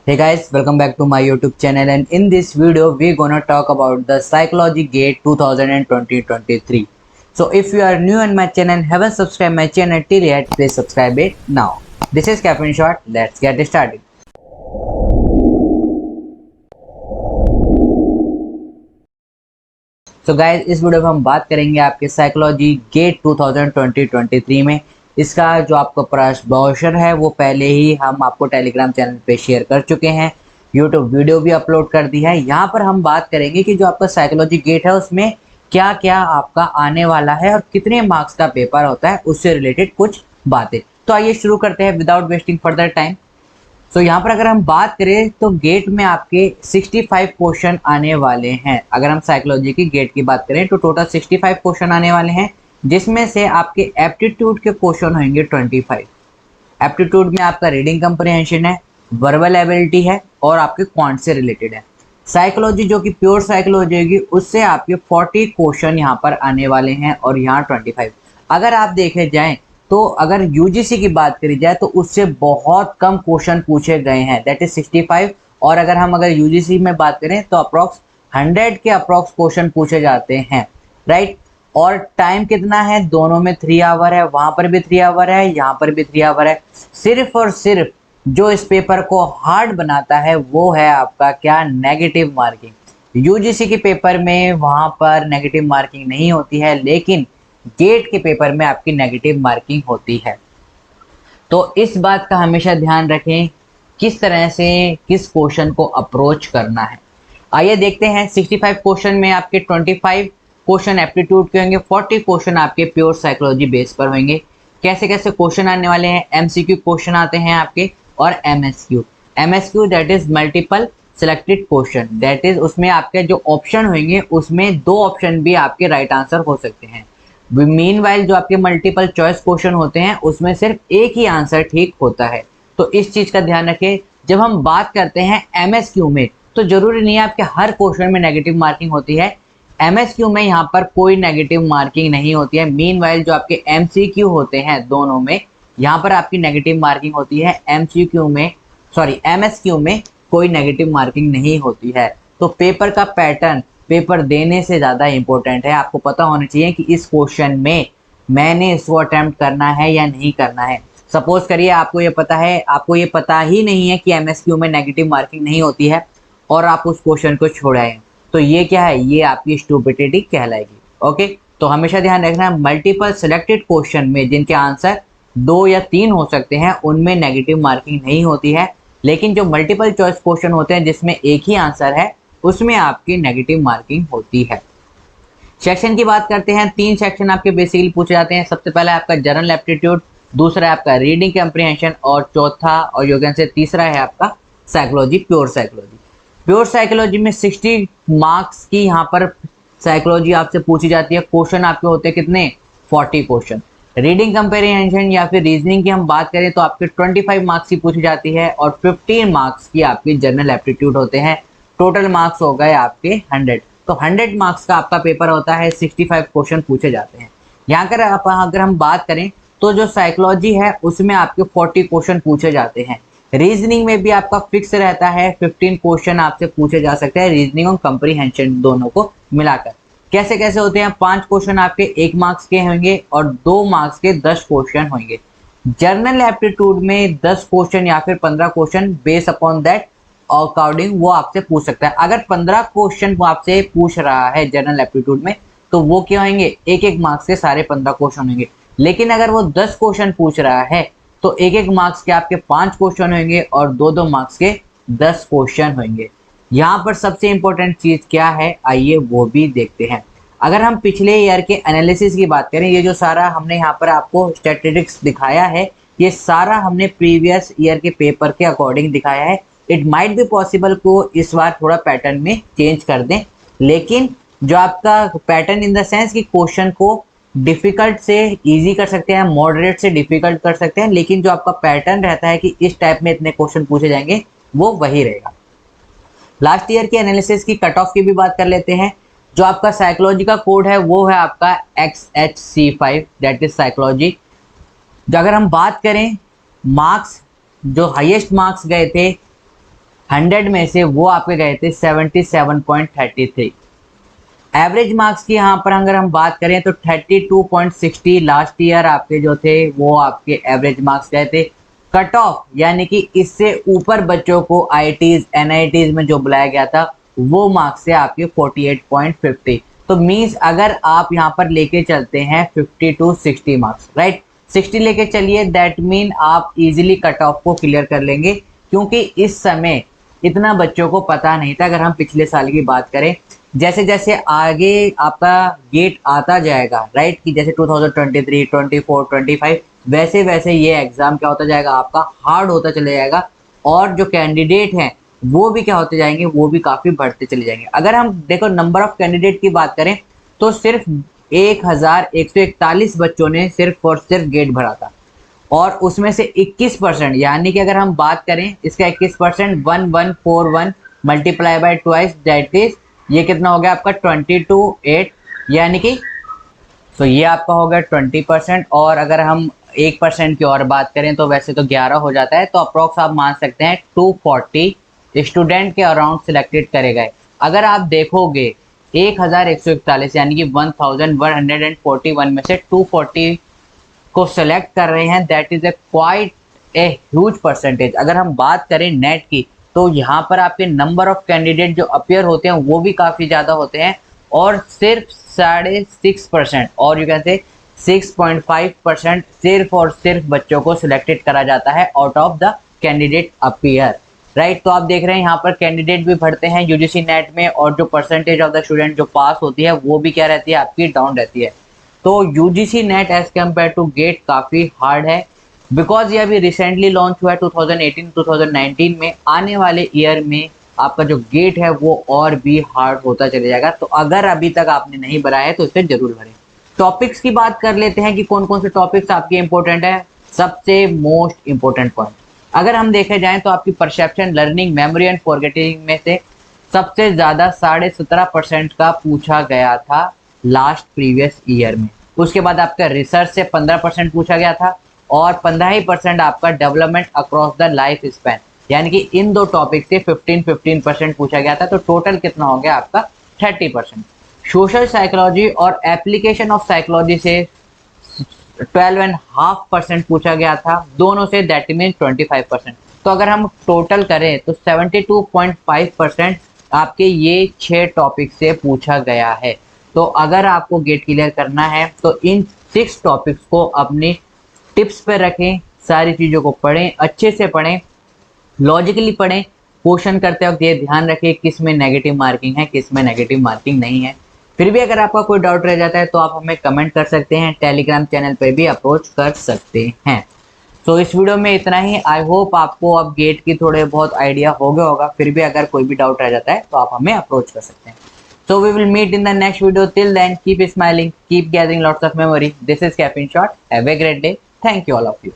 Hey guys, welcome back to my YouTube channel, and in this video we're gonna talk about the Psychology Gate 2023. So if you are new on my channel and haven't subscribed my channel till yet, please subscribe it now. This is Captain Short. Let's get started. तो guys इस video में हम बात करेंगे आपके psychology gate 2023 में। इसका जो आपका ब्रोशर है वो पहले ही हम आपको टेलीग्राम चैनल पे शेयर कर चुके हैं, यूट्यूब वीडियो भी अपलोड कर दी है। यहाँ पर हम बात करेंगे कि जो आपका साइकोलॉजी गेट है उसमें क्या क्या आपका आने वाला है और कितने मार्क्स का पेपर होता है, उससे रिलेटेड कुछ बातें। तो आइए शुरू करते हैं विदाउट वेस्टिंग फर्दर टाइम। तो यहाँ पर अगर हम बात करें तो गेट में आपके 65 क्वेश्चन आने वाले हैं। अगर हम साइकोलॉजी की गेट की बात करें तो टोटल 65 क्वेश्चन आने वाले हैं, जिसमें से आपके एप्टीट्यूड के क्वेश्चन होंगे 25। एप्टीट्यूड में आपका रीडिंग कंप्रीहेंशन है, वर्बल एबिलिटी है और आपके क्वांट से रिलेटेड है। साइकोलॉजी जो कि प्योर साइकोलॉजी होगी उससे आपके 40 क्वेश्चन यहाँ पर आने वाले हैं और यहाँ 25। अगर आप देखे जाएं तो अगर यूजीसी की बात करी जाए तो उससे बहुत कम क्वेश्चन पूछे गए हैं, दैट इज 65। और अगर यूजीसी में बात करें तो अप्रॉक्स 100 के अप्रॉक्स क्वेश्चन पूछे जाते हैं, राइट। और टाइम कितना है, दोनों में 3 आवर है, वहां पर भी 3 आवर है, यहाँ पर भी 3 आवर है। सिर्फ और सिर्फ जो इस पेपर को हार्ड बनाता है वो है आपका क्या, नेगेटिव मार्किंग। यूजीसी के पेपर में वहां पर नेगेटिव मार्किंग नहीं होती है, लेकिन गेट के पेपर में आपकी नेगेटिव मार्किंग होती है। तो इस बात का हमेशा ध्यान रखें किस तरह से किस क्वेश्चन को अप्रोच करना है। आइए देखते हैं। 65 क्वेश्चन में आपके 25 क्वेश्चन एप्टीट्यूड के होंगे, 40 क्वेश्चन आपके प्योर साइकोलॉजी बेस पर होंगे। कैसे कैसे क्वेश्चन आने वाले हैं, एमसीक्यू क्वेश्चन आते हैं आपके और MSQ. MSQ that is multiple selected question, that is उसमें आपके जो ऑप्शन होंगे उसमें 2 ऑप्शन भी आपके राइट आंसर हो सकते हैं। मीनवाइल जो आपके मल्टीपल चॉइस क्वेश्चन होते हैं उसमें सिर्फ एक ही आंसर ठीक होता है। तो इस चीज का ध्यान रखें। जब हम बात करते हैं एमएसक्यू में तो जरूरी नहीं है आपके हर क्वेश्चन में नेगेटिव मार्किंग होती है। एमएसक्यू में यहाँ पर कोई नेगेटिव मार्किंग नहीं होती है। मीनवाइल जो आपके एमसीक्यू होते हैं दोनों में यहाँ पर आपकी नेगेटिव मार्किंग होती है। एमसीक्यू में एमएसक्यू में कोई नेगेटिव मार्किंग नहीं होती है। तो पेपर का पैटर्न पेपर देने से ज़्यादा इम्पोर्टेंट है। आपको पता होना चाहिए कि इस क्वेश्चन में मैंने इसको अटेम्प्ट करना है या नहीं करना है। सपोज करिए आपको ये पता ही नहीं है कि एमएसक्यू में नेगेटिव मार्किंग नहीं होती है और आप उस क्वेश्चन को छोड़ाएं, तो ये क्या है, ये आपकी स्टूपिडिटी कहलाएगी। ओके, तो हमेशा ध्यान रखना है मल्टीपल सिलेक्टेड क्वेश्चन में जिनके आंसर 2 या 3 हो सकते हैं उनमें नेगेटिव मार्किंग नहीं होती है। लेकिन जो मल्टीपल चॉइस क्वेश्चन होते हैं जिसमें एक ही आंसर है उसमें आपकी नेगेटिव मार्किंग होती है। सेक्शन की बात करते हैं। 3 सेक्शन आपके बेसिकली पूछे जाते हैं। सबसे पहला है आपका जनरल एप्टीट्यूड, दूसरा है आपका रीडिंग कम्प्रीहेंशन और चौथा और योगन से तीसरा है आपका psychology, pure psychology. Pure psychology में 60 मार्क्स की यहाँ पर साइकोलॉजी आपसे पूछी जाती है। क्वेश्चन आपके होते हैं कितने, 40 क्वेश्चन। रीडिंग कंपेरिजन या फिर रीजनिंग की हम बात करें तो आपके 25 मार्क्स की पूछी जाती है और 15 मार्क्स की आपकी जनरल एप्टीट्यूड होते हैं। टोटल मार्क्स हो गए आपके 100। तो 100 मार्क्स का आपका पेपर होता है, 65 क्वेश्चन पूछे जाते हैं। यहाँ कर अगर हम बात करें तो जो साइकोलॉजी है उसमें आपके 40 क्वेश्चन पूछे जाते हैं। रीजनिंग में भी आपका फिक्स रहता है, 15 क्वेश्चन आपसे पूछे जा सकते हैं, रीजनिंग और कंप्रीहेंशन दोनों को मिलाकर। कैसे कैसे होते हैं, 5 क्वेश्चन आपके 1 मार्क्स के होंगे और 2 मार्क्स के 10 क्वेश्चन होंगे। जनरल एप्टीट्यूड में 10 क्वेश्चन या फिर 15 question base upon that according वो आपसे पूछ सकता है। अगर 15 क्वेश्चन वो आपसे पूछ रहा है जनरल एप्टीट्यूड में तो वो क्या होंगे, 1-1 मार्क्स के सारे 15 क्वेश्चन होंगे। लेकिन अगर वो 10 क्वेश्चन पूछ रहा है तो 1-1 मार्क्स के आपके 5 क्वेश्चन होंगे और 2-2 मार्क्स के 10 क्वेश्चन होंगे। यहाँ पर सबसे इंपॉर्टेंट चीज क्या है, आइए वो भी देखते हैं। अगर हम पिछले ईयर के एनालिसिस की बात करें, ये जो सारा हमने यहाँ पर आपको स्टैटिस्टिक्स दिखाया है ये सारा हमने प्रीवियस ईयर के पेपर के अकॉर्डिंग दिखाया है। इट माइट बी पॉसिबल को इस बार थोड़ा पैटर्न में चेंज कर दें, लेकिन जो आपका पैटर्न इन द सेंस कि क्वेश्चन को डिफिकल्ट से इजी कर सकते हैं, मॉडरेट से डिफिकल्ट कर सकते हैं, लेकिन जो आपका पैटर्न रहता है कि इस टाइप में इतने क्वेश्चन पूछे जाएंगे वो वही रहेगा। लास्ट ईयर की एनालिसिस की कट ऑफ की भी बात कर लेते हैं। जो आपका साइकोलॉजी का कोड है वो है आपका XHC5, दैट इज साइकोलॉजी। जो अगर हम बात करें मार्क्स, जो हाईएस्ट मार्क्स गए थे 100 में से वो आपके गए थे 77.33। एवरेज मार्क्स की यहाँ पर अगर हम बात करें तो 32.60 लास्ट ईयर आपके जो थे वो आपके एवरेज मार्क्स गए थे। कट ऑफ यानी कि इससे ऊपर बच्चों को आईआईटीज एनआईटीज में जो बुलाया गया था वो मार्क्स है आपके 48.50। तो मीन्स अगर आप यहाँ पर लेके चलते हैं 50 to 60 मार्क्स, राइट, 60 लेके चलिए, दैट मीन आप इजीली कट ऑफ को क्लियर कर लेंगे, क्योंकि इस समय इतना बच्चों को पता नहीं था। अगर हम पिछले साल की बात करें, जैसे जैसे आगे आपका गेट आता जाएगा, राइट, कि जैसे 2023, 24, 25 वैसे वैसे ये एग्जाम क्या होता जाएगा, आपका हार्ड होता चले जाएगा, और जो कैंडिडेट हैं वो भी क्या होते जाएंगे, वो भी काफ़ी बढ़ते चले जाएंगे। अगर हम देखो नंबर ऑफ कैंडिडेट की बात करें तो सिर्फ 1141 बच्चों ने सिर्फ और सिर्फ गेट भरा था, और उसमें से 21% यानी कि अगर हम बात करें इसका 21% 1141 multiply by twice, that is ये कितना हो गया आपका 22.8, यानी कि तो ये आपका हो गया 20%। और अगर हम 1% की और बात करें तो वैसे तो 11 हो जाता है, तो अप्रोक्स आप मान सकते हैं 240 स्टूडेंट के अराउंड सिलेक्टेड करे गए। अगर आप देखोगे 1141 यानी कि 1141 में से 240 को सेलेक्ट कर रहे हैं, that is a quite a huge percentage. अगर हम बात करें नेट की तो यहाँ पर आपके नंबर ऑफ कैंडिडेट जो अपियर होते हैं वो भी काफ़ी ज़्यादा होते हैं, और सिर्फ 6.5% और यू कैन से 6.5% सिर्फ और सिर्फ बच्चों को सिलेक्टेड करा जाता है out of the candidate appear, right. तो आप देख रहे हैं यहाँ पर कैंडिडेट भी बढ़ते हैं यूजीसी नेट में, और जो परसेंटेज ऑफ द स्टूडेंट जो पास होती है वो भी क्या रहती है, आपकी डाउन रहती है। तो UGC NET as compare to GATE काफ़ी हार्ड है, बिकॉज ये अभी रिसेंटली लॉन्च हुआ है 2018-2019 में। आने वाले ईयर में आपका जो गेट है वो और भी हार्ड होता चले जाएगा। तो अगर अभी तक आपने नहीं भरा है तो इसे जरूर भरें। टॉपिक्स की बात कर लेते हैं कि कौन कौन से टॉपिक्स आपके इंपॉर्टेंट है। सबसे मोस्ट इंपॉर्टेंट पॉइंट अगर हम देखे जाएं तो आपकी perception, learning, memory and forgetting में से सबसे ज़्यादा 17.5% का पूछा गया था लास्ट प्रीवियस ईयर में। उसके बाद आपका रिसर्च से 15% पूछा गया था, और 15% आपका development across the life span, यानी कि इन दो टॉपिक से 15% पूछा गया था। तो टोटल कितना हो गया आपका 30%। सोशल साइकोलॉजी और एप्लीकेशन ऑफ साइकोलॉजी से 12.5% पूछा गया था, दोनों से दैट मीन 25%। तो अगर हम टोटल करें तो 72.5% आपके ये 6 टॉपिक से पूछा गया है। तो अगर आपको गेट क्लियर करना है तो इन 6 टॉपिक्स को अपनी टिप्स पे रखें, सारी चीज़ों को पढ़ें, अच्छे से पढ़ें, लॉजिकली पढ़ें। क्वेश्चन करते वक्त ये ध्यान रखें किस में नेगेटिव मार्किंग है, किस में नेगेटिव मार्किंग नहीं है। फिर भी अगर आपका कोई डाउट रह जाता है तो आप हमें कमेंट कर सकते हैं, टेलीग्राम चैनल पर भी अप्रोच कर सकते हैं। तो इस वीडियो में इतना ही। आई होप आपको अब गेट की थोड़े बहुत आइडिया हो गया होगा। फिर भी अगर कोई भी डाउट रह जाता है तो आप हमें अप्रोच कर सकते हैं। So we will meet in the next video. Till then, keep smiling, keep gathering lots of memory. This is Capin Short. Have a great day. Thank you all of you.